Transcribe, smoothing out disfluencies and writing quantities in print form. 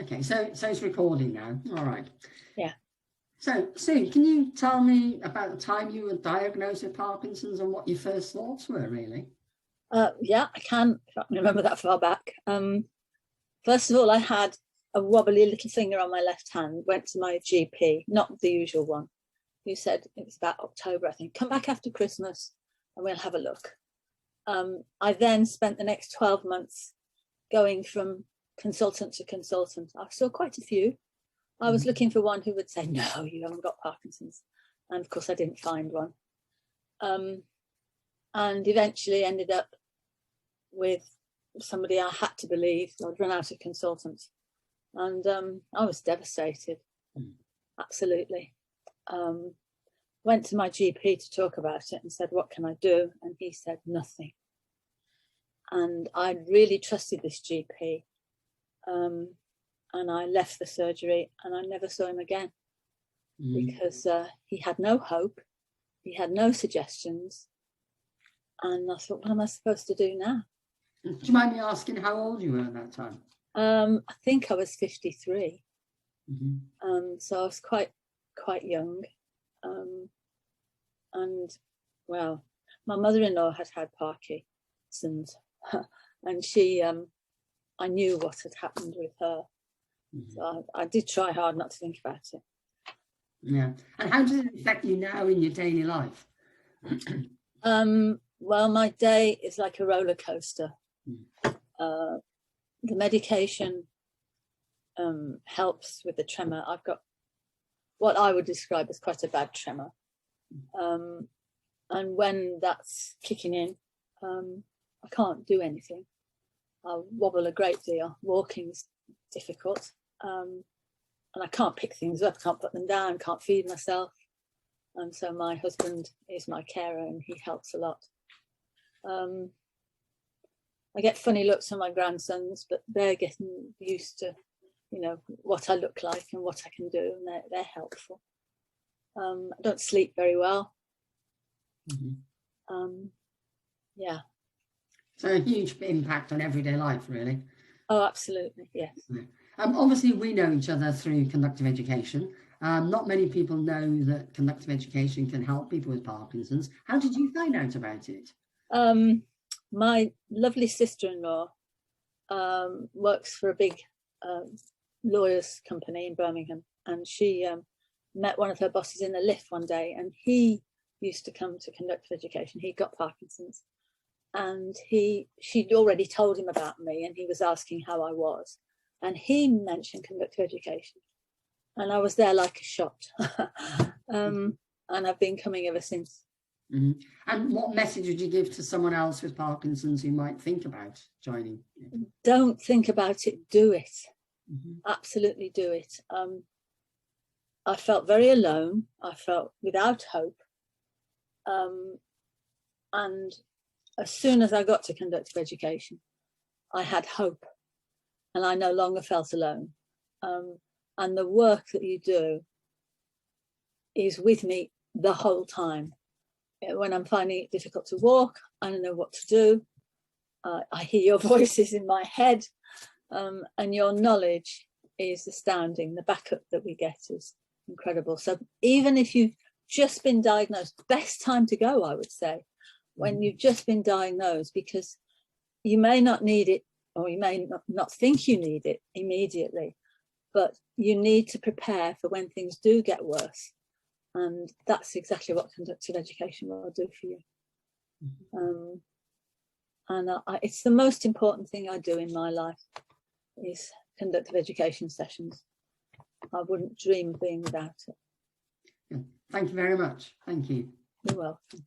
Okay, so it's recording now. All right. Yeah. So, Sue, can you tell me about the time you were diagnosed with Parkinson's and what your first thoughts were, really? Yeah, I can remember that far back. First of all, I had a wobbly little finger on my left hand, went to my GP, not the usual one, who said, it was about October, I think, come back after Christmas and we'll have a look. I then spent the next 12 months going from consultant to consultant. I saw quite a few. I was looking for one who would say, no, you haven't got Parkinson's. And of course, I didn't find one. And eventually ended up with somebody I had to believe. I'd run out of consultants. And I was devastated, absolutely. Went to my GP to talk about it and said, what can I do? And he said, nothing. And I really trusted this GP. And I left the surgery and I never saw him again because he had no hope. He had no suggestions. And I thought, what am I supposed to do now? Do you mind me asking how old you were at that time? I think I was 53. So I was quite young. And well, my mother-in-law had Parkinson's and she, I knew what had happened with her. So I did try hard not to think about it. Yeah. And how does it affect you now in your daily life? Well, my day is like a roller coaster. The medication helps with the tremor. I've got what I would describe as quite a bad tremor. And when that's kicking in, I can't do anything. I wobble a great deal. Walking's difficult. And I can't pick things up, can't put them down, can't feed myself. And so my husband is my carer and he helps a lot. I get funny looks from my grandsons, but they're getting used to, you know, what I look like and what I can do, and they're helpful. I don't sleep very well. Yeah. So a huge impact on everyday life, really. Oh, absolutely, yes. Obviously, we know each other through conductive education. Not many people know that conductive education can help people with Parkinson's. How did you find out about it? My lovely sister-in-law works for a big lawyers company in Birmingham, and she met one of her bosses in a lift one day, and he used to come to conductive education. He got Parkinson's, and she'd already told him about me, and he was asking how I was, and he mentioned conductive education, and I was there like a shot. And I've been coming ever since. And what message would you give to someone else with Parkinson's who might think about joining? Don't think about it, do it. Absolutely do it. I felt very alone. I felt without hope. And as soon as I got to conductive education, I had hope and I no longer felt alone. And the work that you do is with me the whole time. When I'm finding it difficult to walk, I don't know what to do. I hear your voices in my head, and your knowledge is astounding. The backup that we get is incredible. So even if you've just been diagnosed, best time to go, I would say, when you've just been diagnosed, because you may not need it, or you may not think you need it immediately, but you need to prepare for when things do get worse. And that's exactly what conductive education will do for you. It's the most important thing I do in my life is conductive education sessions. I wouldn't dream of being without it. Thank you very much. Thank you. You're welcome.